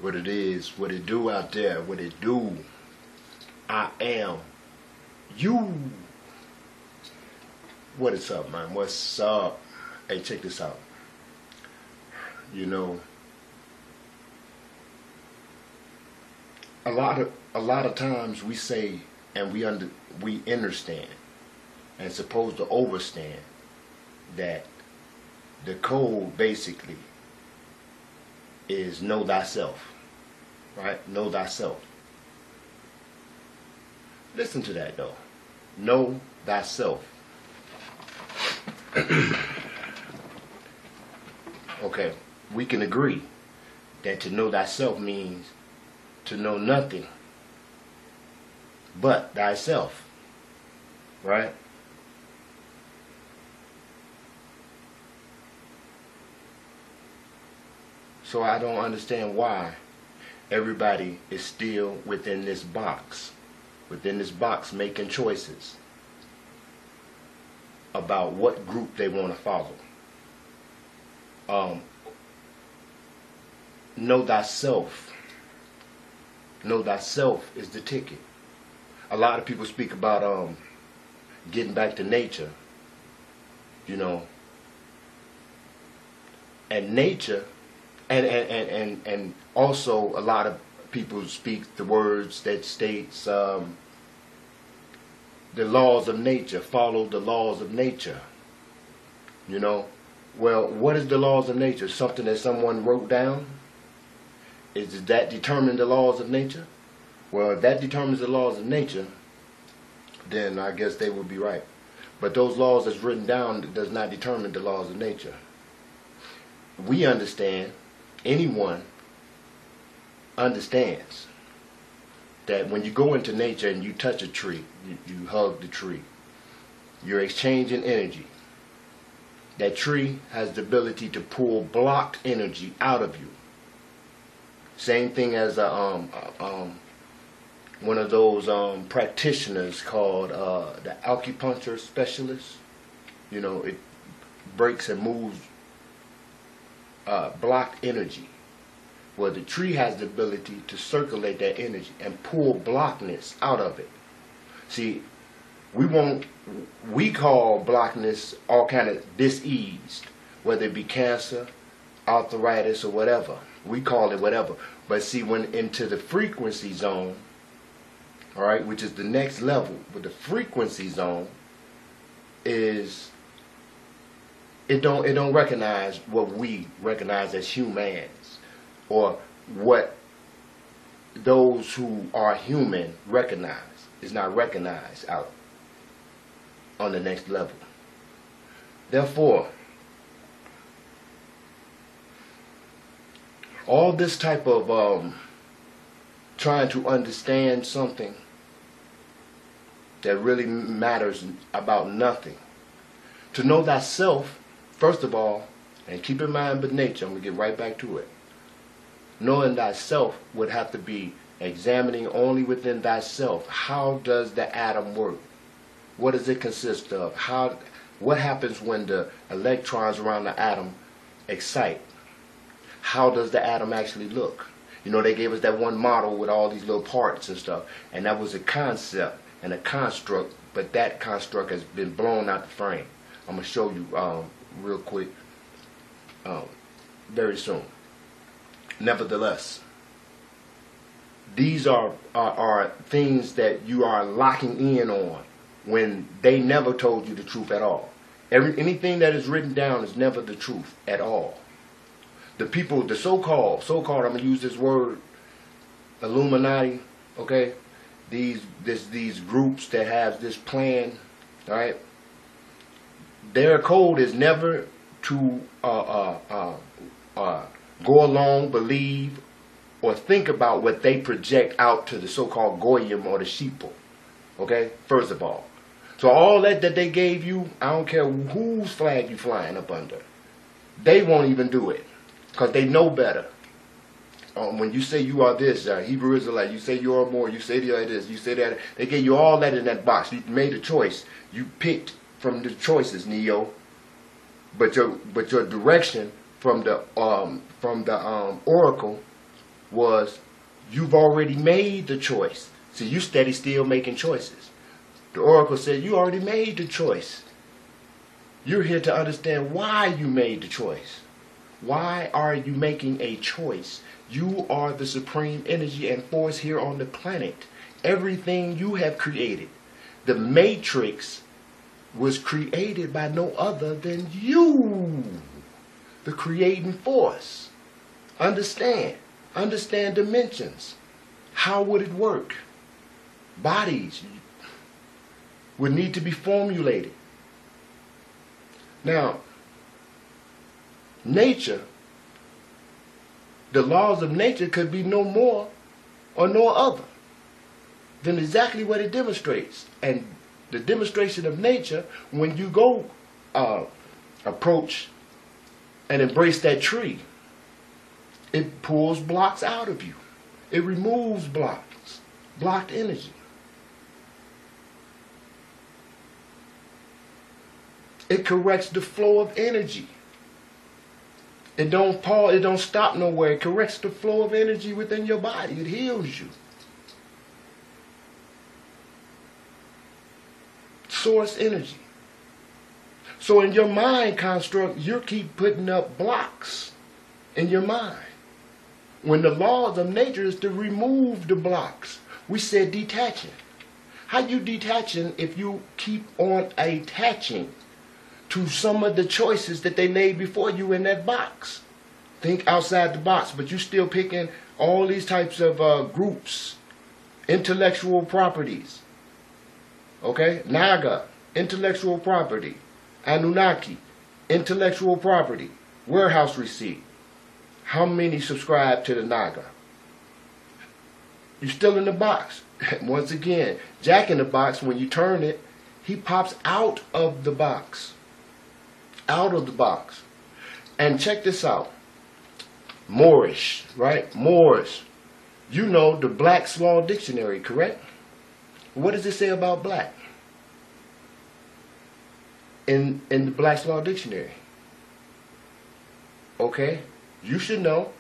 What it is, what it do out there, what it do. I am you. What is up, man? What's up? Hey, check this out. You know, a lot of times we say and we understand and supposed to overstand that the code basically is know thyself, right? Know thyself. Listen to that though. Know thyself. Okay, we can agree that to know thyself means to know nothing but thyself, right? So I don't understand why everybody is still within this box making choices about what group they want to follow. Know thyself. Know thyself is the ticket. A lot of people speak about getting back to nature, you know, and nature, and also a lot of people speak the words that states the laws of nature. Follow the laws of nature. You know, well, what is the laws of nature? Something that someone wrote down? Is that determine the laws of nature? Well, if that determines the laws of nature, then I guess they would be right. But those laws that's written down does not determine the laws of nature. We understand, anyone understands that when you go into nature and you touch a tree, you hug the tree, you're exchanging energy. That tree has the ability to pull blocked energy out of you. Same thing as one of those practitioners called the acupuncture specialist. You know, it breaks and moves blocked energy. Well, the tree has the ability to circulate that energy and pull blockness out of it. See, we call blockness all kind of diseased, whether it be cancer, arthritis, or whatever. We call it whatever. But see, when into the frequency zone, all right, which is the next level, but the frequency zone is it don't recognize what we recognize as humans, or what those who are human recognize is not recognized out on the next level. Therefore, all this type of trying to understand something that really matters about nothing. To know thyself, first of all, and keep in mind but nature, I'm going to get right back to it. Knowing thyself would have to be examining only within thyself. How does the atom work? What does it consist of? What happens when the electrons around the atom excite? How does the atom actually look? You know, they gave us that one model with all these little parts and stuff, and that was a concept and a construct, but that construct has been blown out the frame. I'm going to show you real quick very soon. Nevertheless, these are things that you are locking in on when they never told you the truth at all. Anything that is written down is never the truth at all. The people, the so-called, I'm going to use this word, Illuminati, okay? These groups that have this plan, all right? Their code is never to go along, believe, or think about what they project out to the so-called goyim or the sheeple, okay? First of all. So all that they gave you, I don't care whose flag you flying up under, they won't even do it. Because they know better. When you say you are this, Hebrew Israelite, you say you are more, you say you are this, you say that. They gave you all that in that box. You made a choice. You picked from the choices, Neo. But your direction from the oracle was you've already made the choice. See, you steady still making choices. The oracle said you already made the choice. You're here to understand why you made the choice. Why are you making a choice? You are the supreme energy and force here on the planet. Everything you have created. The matrix was created by no other than you, the creating force. Understand dimensions. How would it work? Bodies would need to be formulated. Now, nature, the laws of nature could be no more or no other than exactly what it demonstrates. And the demonstration of nature, when you go approach and embrace that tree, it pulls blocks out of you. It removes blocks, blocked energy. It corrects the flow of energy. It don't pause, it don't stop nowhere. It corrects the flow of energy within your body. It heals you. Source energy. So in your mind construct, you keep putting up blocks in your mind. When the laws of nature is to remove the blocks. We said detaching. How you detaching if you keep on attaching to some of the choices that they laid before you in that box? Think outside the box, but you still picking all these types of groups, intellectual properties. Okay? Naga, intellectual property. Anunnaki, intellectual property. Warehouse receipt. How many subscribe to the Naga? You're still in the box. Once again, Jack in the box, when you turn it, he pops out of the box. Out of the box. And check this out. Moorish, right? Moors. You know the Black's Law Dictionary, correct? What does it say about black? In the Black's Law Dictionary. Okay? You should know.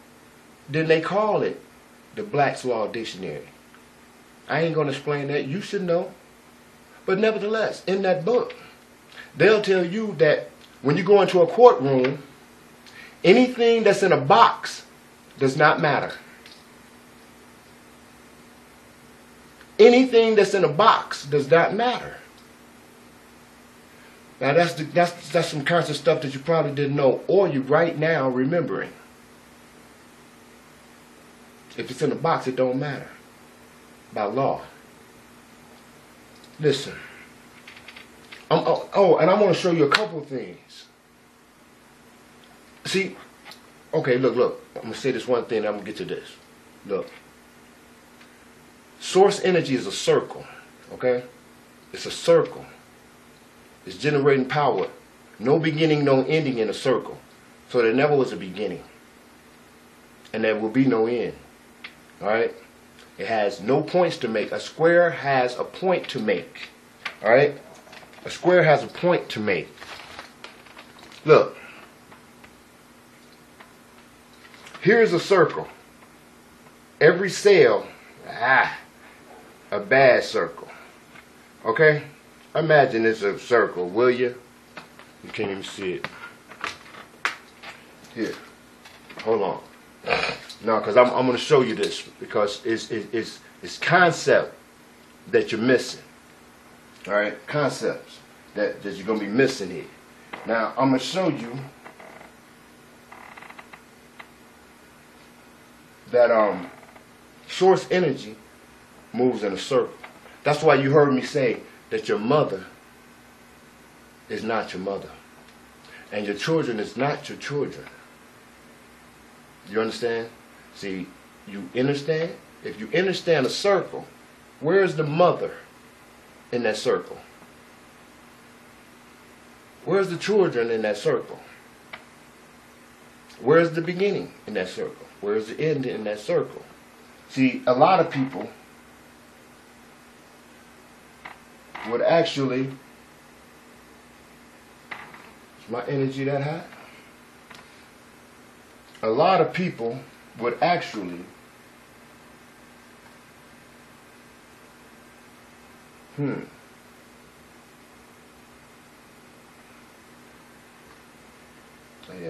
Then they call it the Black's Law Dictionary. I ain't going to explain that. You should know. But nevertheless, in that book, they'll tell you that when you go into a courtroom, anything that's in a box does not matter. Anything that's in a box does not matter. Now that's some kinds of stuff that you probably didn't know, or you right now remembering. If it's in a box, it don't matter. By law. Listen. And I want to show you a couple of things. See, okay, look. I'm going to say this one thing, and I'm going to get to this. Look. Source energy is a circle, okay? It's a circle. It's generating power. No beginning, no ending in a circle. So there never was a beginning. And there will be no end. Alright? It has no points to make. A square has a point to make. Alright? A square has a point to make. Look. Here's a circle. Every cell, a bad circle. Okay? Imagine it's a circle, will you? You can't even see it. Here. Hold on. No, because I'm going to show you this, because it's concept that you're missing. All right? Concepts that you're going to be missing here. Now, I'm going to show you that source energy moves in a circle. That's why you heard me say that your mother is not your mother. And your children is not your children. You understand? See, you understand? If you understand a circle, where is the mother in that circle? Where's the children in that circle? Where's the beginning in that circle? Where's the end in that circle? See, a lot of people would actually, is my energy that high? A lot of people would actually Yeah,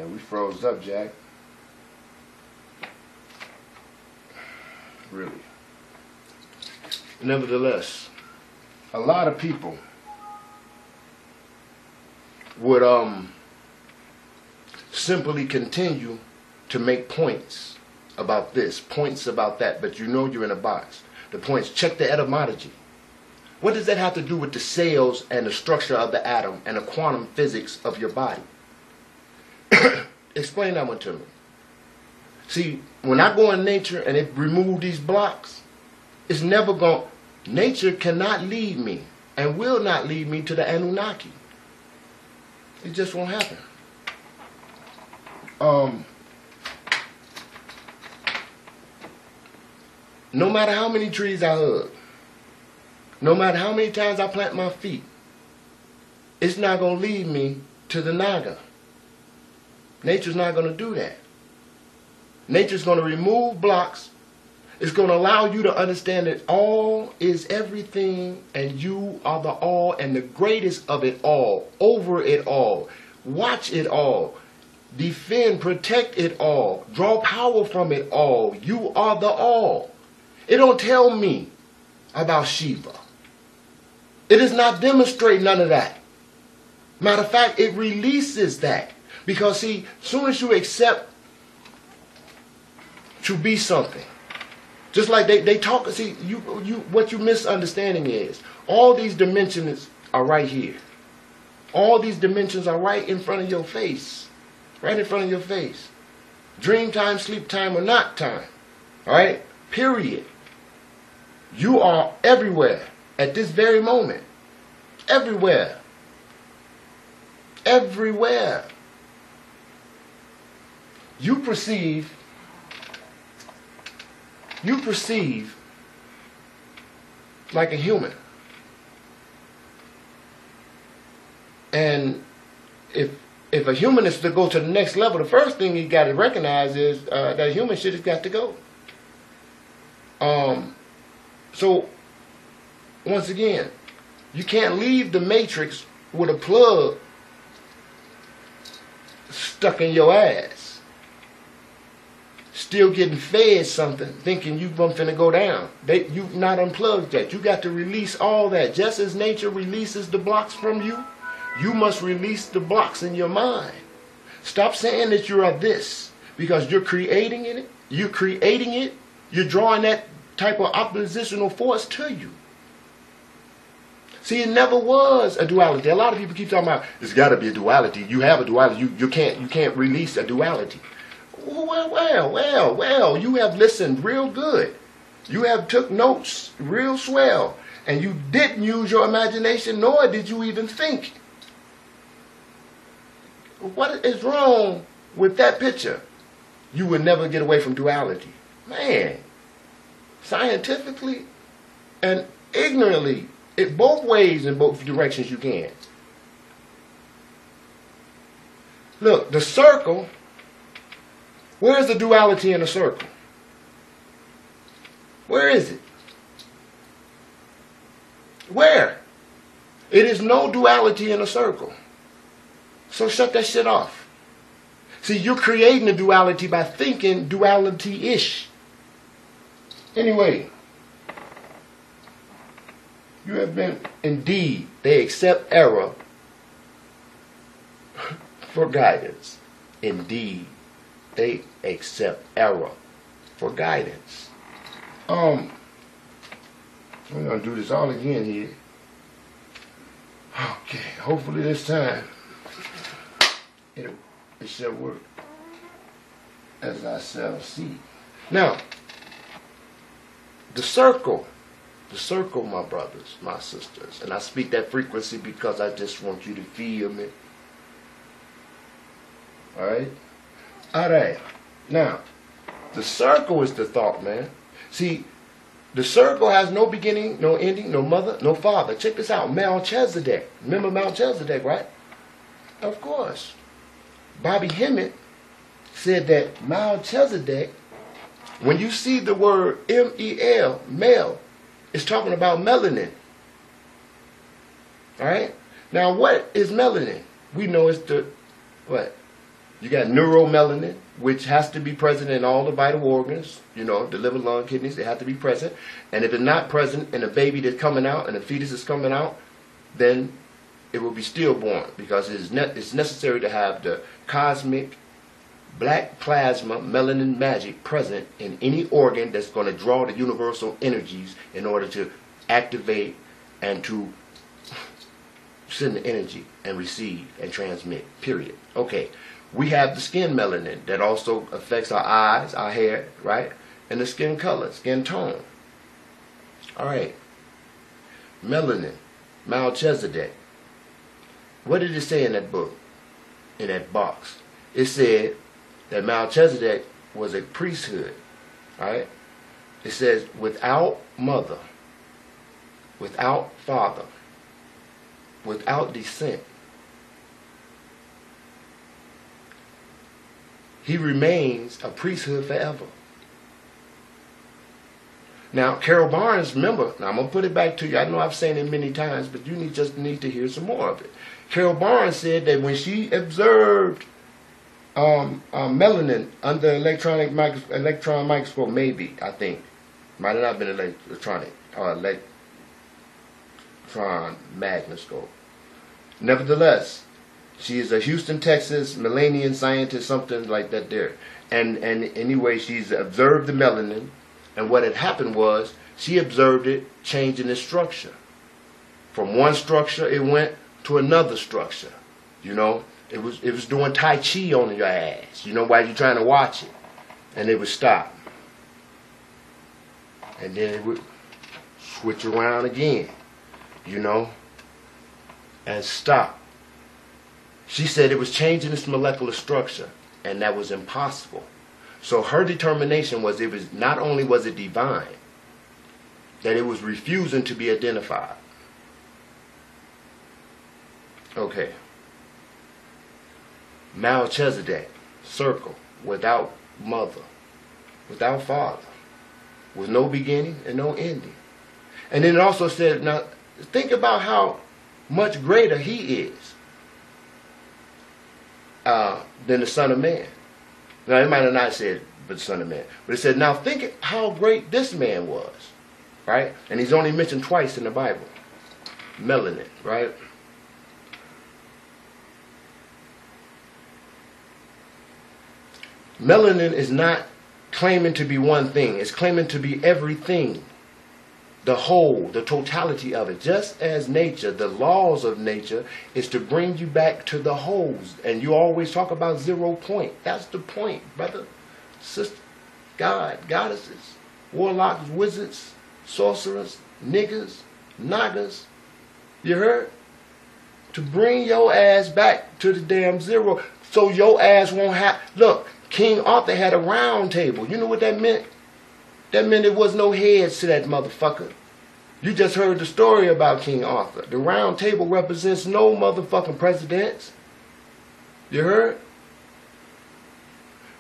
we froze up, Jack. Really. Nevertheless, a lot of people would simply continue to make points about this, points about that, but you know you're in a box. The points, check the etymology. What does that have to do with the cells and the structure of the atom and the quantum physics of your body? Explain that one to me. See, when I go in nature and it remove these blocks, it's never going. Nature cannot lead me and will not lead me to the Anunnaki. It just won't happen. No matter how many trees I hug, no matter how many times I plant my feet, it's not going to lead me to the Naga. Nature's not going to do that. Nature's going to remove blocks. It's going to allow you to understand that all is everything and you are the all and the greatest of it all, over it all. Watch it all. Defend, protect it all. Draw power from it all. You are the all. It don't tell me about Shiva. It does not demonstrate none of that. Matter of fact, it releases that. Because see, as soon as you accept to be something, just like they talk, see, what you misunderstanding is, all these dimensions are right here. All these dimensions are right in front of your face. Right in front of your face. Dream time, sleep time, or not time. Alright? Period. You are everywhere at this very moment. Everywhere. Everywhere. You perceive like a human. And if a human is to go to the next level, the first thing you got to recognize is that human shit has got to go. So, once again, you can't leave the matrix with a plug stuck in your ass. Still getting fed something, thinking you're finna go down. You've not unplugged that. You got to release all that. Just as nature releases the blocks from you, you must release the blocks in your mind. Stop saying that you are this, because you're creating it. You're creating it. You're drawing that type of oppositional force to you. See, it never was a duality. A lot of people keep talking about there's got to be a duality. You have a duality. You can't release a duality. Well. You have listened real good. You have took notes real swell, and you didn't use your imagination, nor did you even think. What is wrong with that picture? You would never get away from duality. Man, scientifically and ignorantly, it both ways in both directions you can. Look, the circle, where's the duality in the circle? Where is it? Where? It is no duality in a circle. So shut that shit off. See, you're creating a duality by thinking duality-ish. Anyway, you have been, indeed, they accept error for guidance. Indeed, they accept error for guidance. We're going to do this all again here. Okay, hopefully this time it shall work as I shall see. Now, the circle, my brothers, my sisters, and I speak that frequency because I just want you to feel me. Alright? Alright. Now, the circle is the thought, man. See, the circle has no beginning, no ending, no mother, no father. Check this out. Melchizedek. Remember Melchizedek, right? Of course. Bobby Hemmett said that Melchizedek, when you see the word M-E-L, male, it's talking about melanin. All right. Now, what is melanin? We know it's the what? You got neuromelanin, which has to be present in all the vital organs. You know, the liver, lung, kidneys. They have to be present. And if it's not present in a baby that's coming out and a fetus is coming out, then it will be stillborn, because it's necessary to have the cosmic black plasma melanin magic present in any organ that's going to draw the universal energies in order to activate and to send the energy and receive and transmit, period. Okay, we have the skin melanin that also affects our eyes, our hair, right? And the skin color, skin tone. All right, melanin, Melchizedek. What did it say in that book, in that box? It said that Melchizedek was a priesthood, right? It says without mother, without father, without descent. He remains a priesthood forever. Now, Carol Barnes, remember, now I'm going to put it back to you. I know I've said it many times, but you just need to hear some more of it. Carol Barnes said that when she observed melanin under electron microscope, maybe, I think, might have not been electronic, or electron magnoscope. Nevertheless, she is a Houston, Texas, Millennium scientist, something like that there. And anyway, she's observed the melanin, and what had happened was she observed it changing its structure. From one structure, it went to another structure. You know, it was doing Tai Chi on your ass, you know, while you're trying to watch it. And it would stop. And then it would switch around again, you know, and stop. She said it was changing its molecular structure, and that was impossible. So her determination was, it was not only was it divine, that it was refusing to be identified. Okay. Melchizedek, circle, without mother, without father, with no beginning and no ending. And then it also said, now think about how much greater he is than the Son of Man. Now it might have not said, but the Son of Man. But it said, now think how great this man was, right? And he's only mentioned twice in the Bible. Melanin, right? Melanin is not claiming to be one thing. It's claiming to be everything. The whole, the totality of it. Just as nature, the laws of nature, is to bring you back to the wholes. And you always talk about 0 point. That's the point, brother, sister, God, goddesses, warlocks, wizards, sorcerers, niggas, nagas. You heard? To bring your ass back to the damn 0, so your ass won't have... Look, King Arthur had a round table. You know what that meant? That meant there was no heads to that motherfucker. You just heard the story about King Arthur. The round table represents no motherfucking presidents. You heard?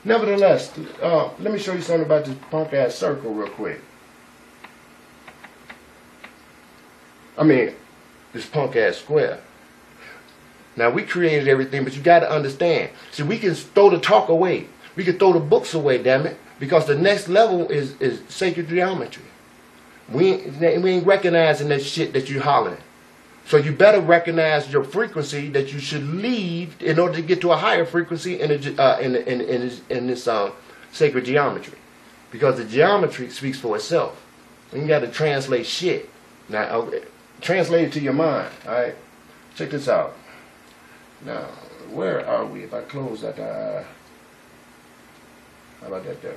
Nevertheless, let me show you something about this punk ass circle real quick. I mean, this punk ass square. Now, we created everything, but you got to understand. See, we can throw the talk away. We can throw the books away, damn it. Because the next level is sacred geometry. We ain't recognizing that shit that you hollering. So you better recognize your frequency that you should leave in order to get to a higher frequency in this sacred geometry. Because the geometry speaks for itself. You got to translate shit. Now, okay, translate it to your mind. All right, check this out. Now, where are we? If I close that, how about that there?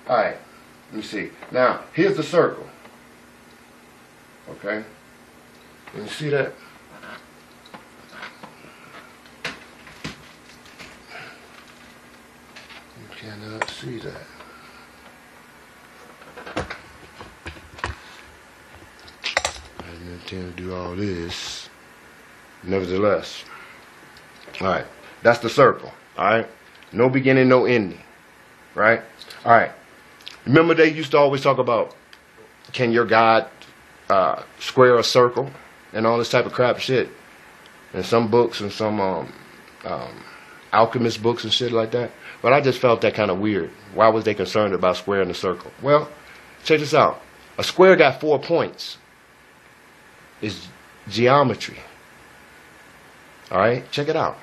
All right, let me see. Now, here's the circle. Okay, can you see that? You cannot see that. I didn't intend to do all this. Nevertheless. Alright, that's the circle. Alright, no beginning, no ending. Right? Alright, remember they used to always talk about, can your God square a circle and all this type of crap shit? and some books and some alchemist books and shit like that. But I just felt that kind of weird. Why was they concerned about square and a circle? Well, check this out. A square got 4 points. It's geometry. All right, check it out.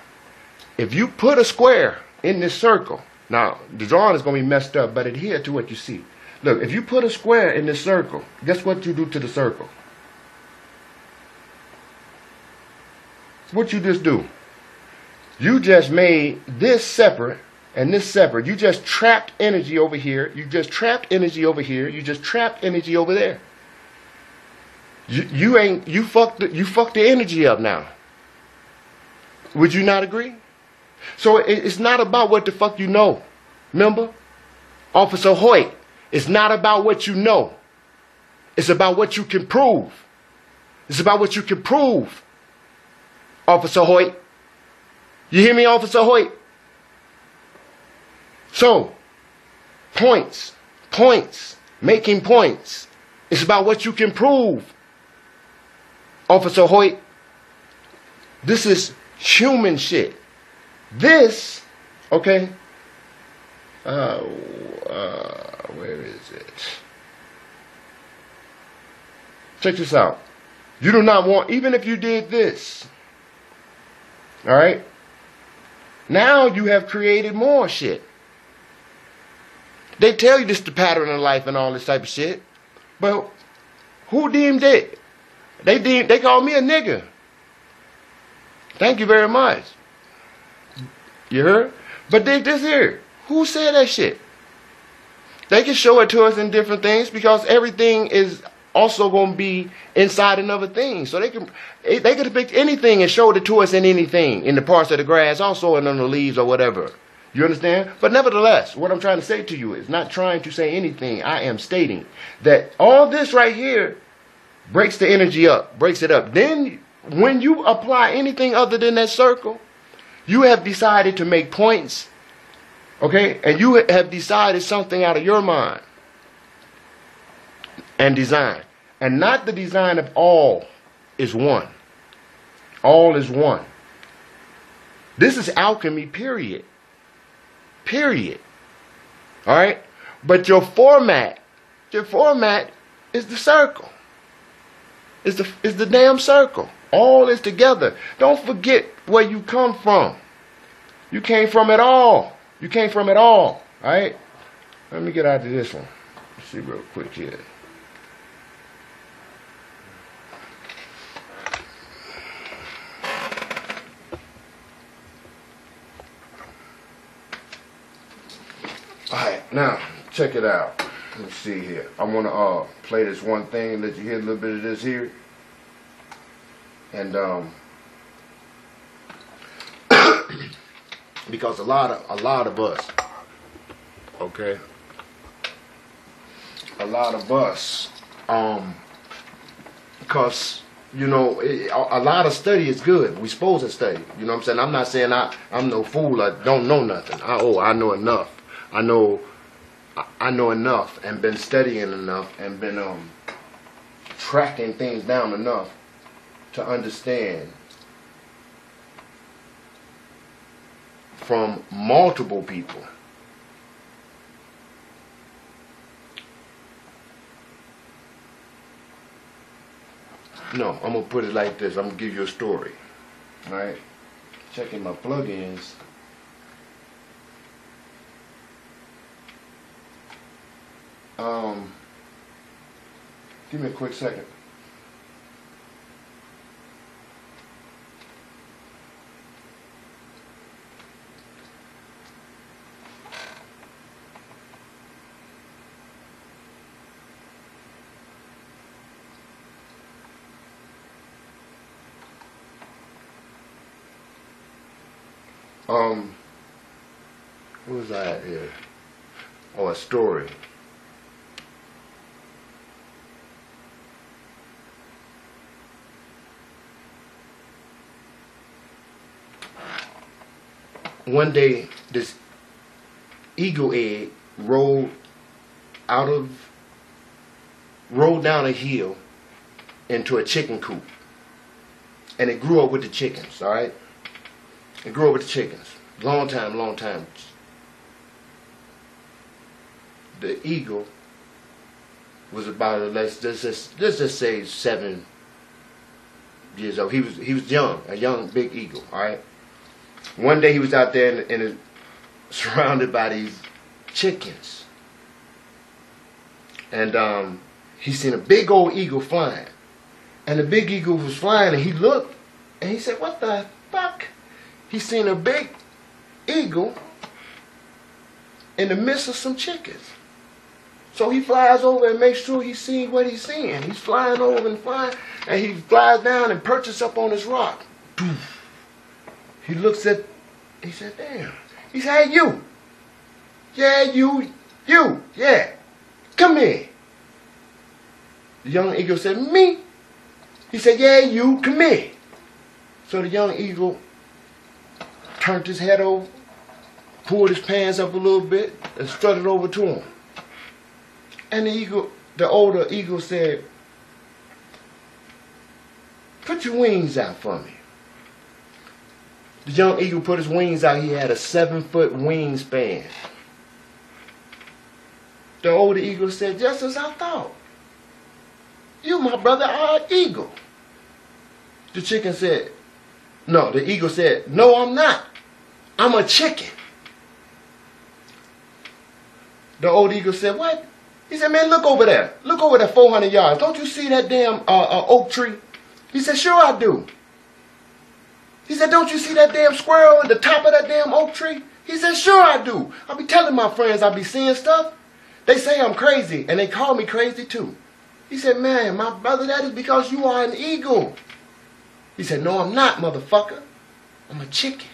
If you put a square in this circle, now the drawing is going to be messed up, but adhere to what you see. Look, if you put a square in this circle, guess what you do to the circle? What you just do? You just made this separate and this separate. You just trapped energy over here. You just trapped energy over here. You just trapped energy over there. You fucked the energy up now. Would you not agree? So it's not about what the fuck you know. Remember? Officer Hoyt, it's not about what you know. It's about what you can prove. It's about what you can prove. Officer Hoyt. You hear me, Officer Hoyt? So, points, making points. It's about what you can prove. Officer Hoyt, this is human shit. This, okay, where is it? Check this out. You do not want, even if you did this, all right, now you have created more shit. They tell you this is the pattern of life and all this type of shit, but who deemed it? They call me a nigger. Thank you very much. You heard? But they just here. Who said that shit? They can show it to us in different things because everything is also going to be inside another thing. So they can depict anything and show it to us in anything, in the parts of the grass, also and on the leaves or whatever. You understand? But nevertheless, what I'm trying to say to you is not trying to say anything. I am stating that all this right here breaks the energy up, breaks it up. Then when you apply anything other than that circle, you have decided to make points, okay? And you have decided something out of your mind and design. And not the design of all is one. All is one. This is alchemy, period. Period. All right? But your format is the circle. Is the damn circle. All is together. Don't forget where you come from. You came from it all. You came from it all. All right? Let me get out of this one. Let's see real quick here. Alright, now, check it out. Let's see here. I want to play this one thing and let you hear a little bit of this here. And, because a lot of us, okay, a lot of us, because, you know, a lot of study is good. We're supposed to study. You know what I'm saying? I'm not saying I'm no fool. I don't know nothing. I know enough. I know enough and been studying enough and been tracking things down enough to understand from multiple people no, I'm gonna put it like this. I'm gonna give you a story. Alright? Checking my plugins. Give me a quick second. What was I at here? Oh, a story. One day, this eagle egg rolled down a hill into a chicken coop. And it grew up with the chickens, all right? It grew up with the chickens. Long time, long time. The eagle was about, let's just say 7 years old. He was young, a young big eagle, all right? One day he was out there and surrounded by these chickens. And he seen a big old eagle flying. And the big eagle was flying, and he looked, and he said, what the fuck? He seen a big eagle in the midst of some chickens. So he flies over and makes sure he's seeing what he's seeing. He's flying over and flying, and he flies down and perches up on his rock. He looks at, he said, damn. He said, hey, you. Yeah, you, yeah. Come here. The young eagle said, me? He said, yeah, you, come here. So the young eagle turned his head over, pulled his pants up a little bit, and strutted over to him. And the older eagle said, put your wings out for me. The young eagle put his wings out. He had a 7-foot wingspan. The older eagle said, just as I thought. You, my brother, are an eagle. The chicken said, no, the eagle said, no, I'm not. I'm a chicken. The old eagle said, what? He said, man, look over there. Look over there 400 yards. Don't you see that damn oak tree? He said, sure I do. He said, don't you see that damn squirrel at the top of that damn oak tree? He said, sure I do. I be telling my friends I be seeing stuff. They say I'm crazy, and they call me crazy too. He said, man, my brother, that is because you are an eagle. He said, no, I'm not, motherfucker. I'm a chicken.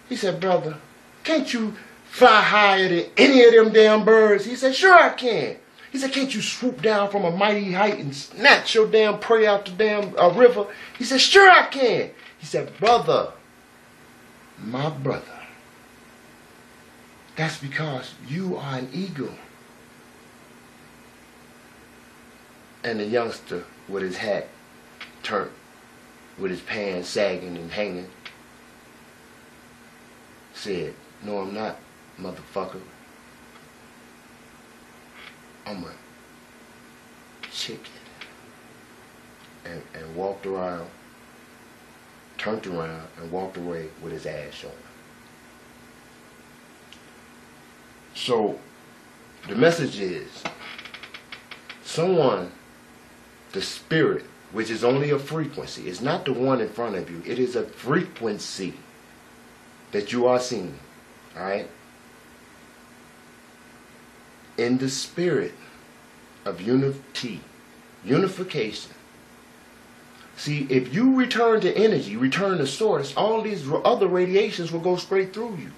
He said, brother, can't you fly higher than any of them damn birds? He said, sure I can. He said, can't you swoop down from a mighty height and snatch your damn prey out the damn river? He said, sure I can. He said, brother, my brother, that's because you are an eagle. And the youngster with his hat turned, with his pants sagging and hanging, said, no, I'm not, motherfucker. I'm a chicken. And walked around, turned around, and walked away with his ass showing. So, the message is, someone, the spirit, which is only a frequency, it's not the one in front of you, it is a frequency that you are seeing, alright? In the spirit of unity, unification. See, if you return to energy, return to source, all these other radiations will go straight through you.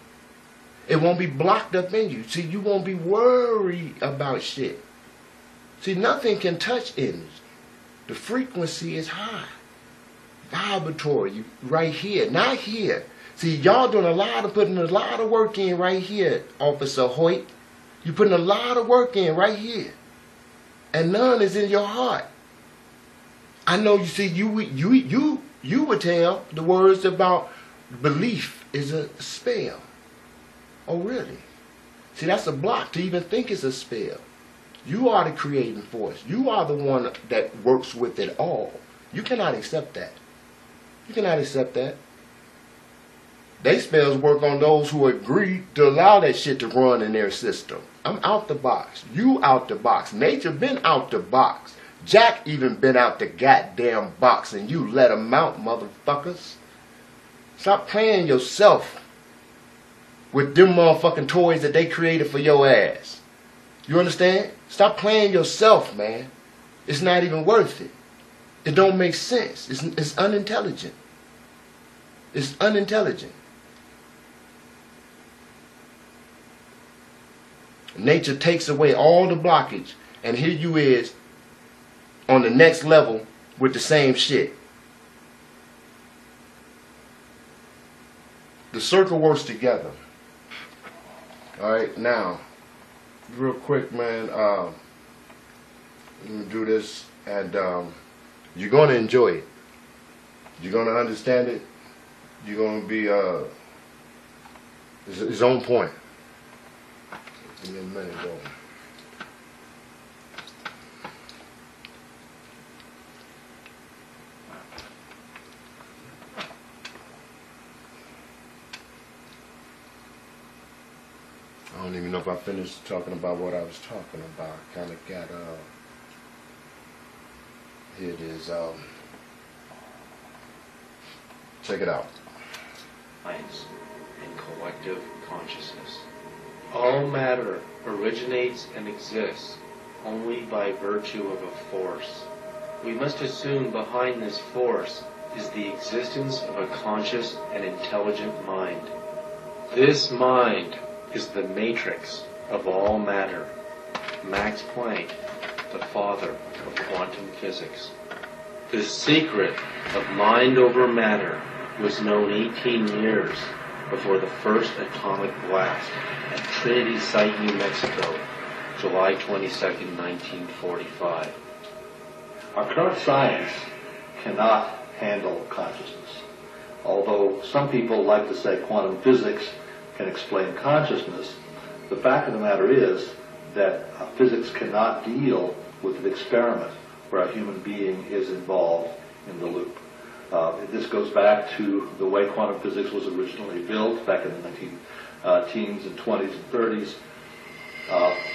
It won't be blocked up in you. See, you won't be worried about shit. See, nothing can touch energy. The frequency is high. Vibratory, right here, not here. See, y'all doing putting a lot of work in right here, Officer Hoyt. You're putting a lot of work in right here. And none is in your heart. I know, you see, you would tell the words about belief is a spell. Oh, really? See, that's a block to even think it's a spell. You are the creating force. You are the one that works with it all. You cannot accept that. You cannot accept that. They spells work on those who agree to allow that shit to run in their system. I'm out the box. You out the box. Nature been out the box. Jack even been out the goddamn box, and you let him out, motherfuckers. Stop playing yourself with them motherfucking toys that they created for your ass. You understand? Stop playing yourself, man. It's not even worth it. It don't make sense. It's unintelligent. It's unintelligent. Nature takes away all the blockage, and here you is on the next level with the same shit. The circle works together. Alright, now, real quick, man, let me do this, and you're going to enjoy it. You're going to understand it. You're going to be it's on point. Give me a minute, though. I don't even know if I finished talking about what I was talking about. Kind of got here it is. Check it out. Science and collective consciousness. All matter originates and exists only by virtue of a force. We must assume behind this force is the existence of a conscious and intelligent mind. This mind is the matrix of all matter. Max Planck, the father of quantum physics. The secret of mind over matter was known 18 years before the first atomic blast at Trinity Site, New Mexico, July 22nd, 1945. Our current science cannot handle consciousness. Although some people like to say quantum physics can explain consciousness, the fact of the matter is that physics cannot deal with an experiment where a human being is involved in the loop. This goes back to the way quantum physics was originally built back in the teens and 20s and 30s.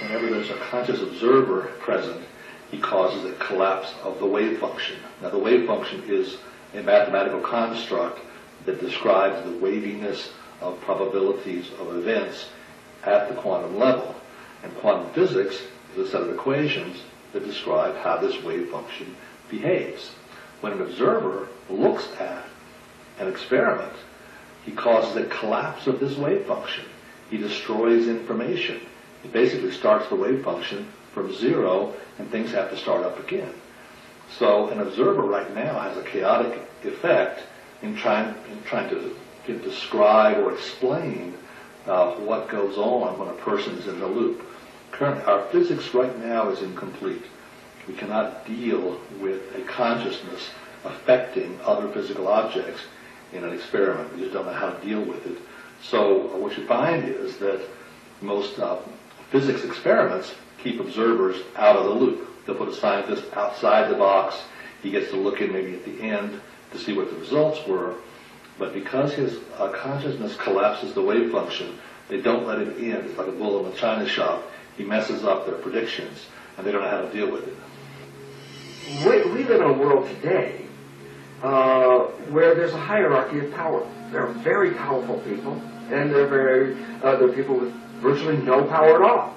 Whenever there's a conscious observer present, he causes a collapse of the wave function. Now, the wave function is a mathematical construct that describes the waviness of probabilities of events at the quantum level. And quantum physics is a set of equations that describe how this wave function behaves. When an observer looks at an experiment, he causes a collapse of this wave function. He destroys information. He basically starts the wave function from zero, and things have to start up again. So an observer right now has a chaotic effect in trying to describe or explain what goes on when a person is in the loop. Currently, our physics right now is incomplete. We cannot deal with a consciousness affecting other physical objects in an experiment. We just don't know how to deal with it. So what you find is that most physics experiments keep observers out of the loop. They'll put a scientist outside the box. He gets to look in maybe at the end to see what the results were. But because his consciousness collapses the wave function, they don't let him in. It's like a bull in a china shop. He messes up their predictions, and they don't know how to deal with it. We live in a world today where there's a hierarchy of power. There are very powerful people, and there are people with virtually no power at all.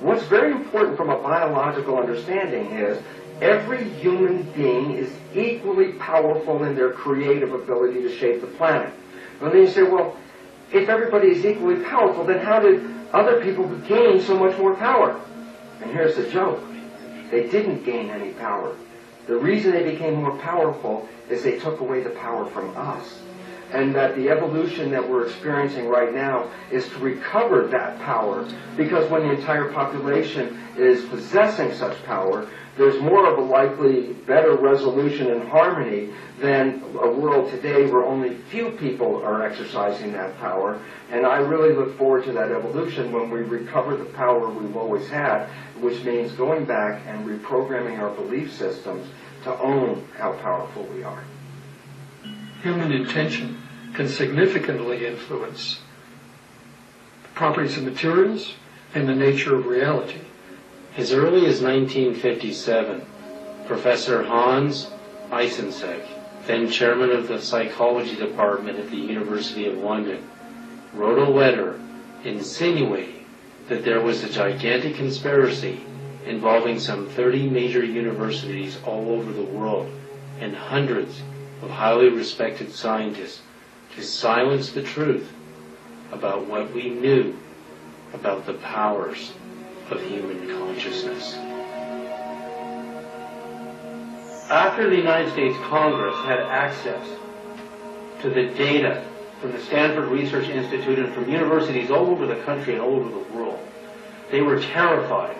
What's very important from a biological understanding is every human being is equally powerful in their creative ability to shape the planet. And then you say, well, if everybody is equally powerful, then how did other people gain so much more power? And here's the joke. They didn't gain any power. The reason they became more powerful is they took away the power from us. And that the evolution that we're experiencing right now is to recover that power, because when the entire population is possessing such power, there's more of a likely better resolution and harmony than a world today where only few people are exercising that power. And I really look forward to that evolution when we recover the power we've always had, which means going back and reprogramming our belief systems to own how powerful we are. Human intention can significantly influence the properties of materials and the nature of reality. As early as 1957, Professor Hans Eysenck, then chairman of the psychology department at the University of London, wrote a letter insinuating that there was a gigantic conspiracy involving some 30 major universities all over the world and hundreds of highly respected scientists to silence the truth about what we knew about the powers of human consciousness. After the United States Congress had access to the data from the Stanford Research Institute and from universities all over the country and all over the world, they were terrified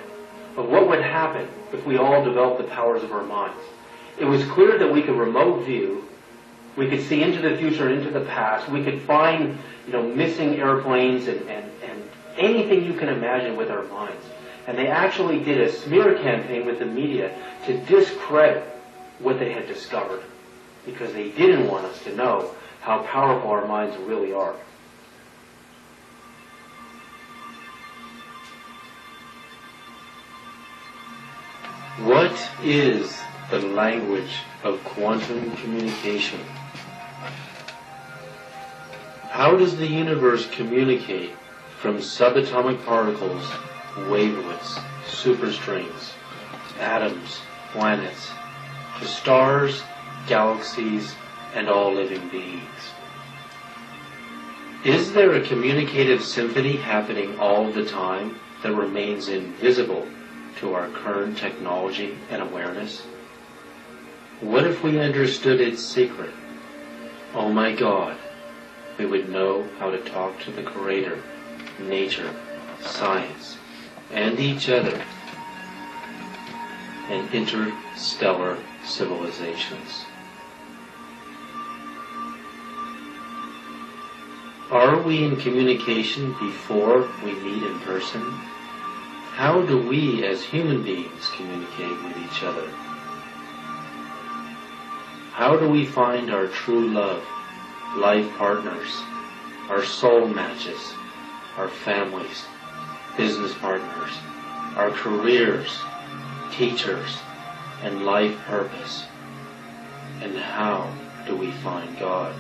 of what would happen if we all developed the powers of our minds. It was clear that we could remote view We could see into the future, into the past. We could find, missing airplanes and anything you can imagine with our minds. And they actually did a smear campaign with the media to discredit what they had discovered, because they didn't want us to know how powerful our minds really are. What is the language of quantum communication? How does the universe communicate from subatomic particles, wavelets, superstrings, atoms, planets, to stars, galaxies, and all living beings? Is there a communicative symphony happening all the time that remains invisible to our current technology and awareness? What if we understood its secret? Oh my God, we would know how to talk to the Creator, nature, science, and each other, and interstellar civilizations. Are we in communication before we meet in person? How do we as human beings communicate with each other? How do we find our true love, life partners, our soul matches, our families, business partners, our careers, teachers, and life purpose? And how do we find God?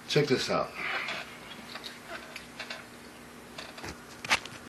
Check this out.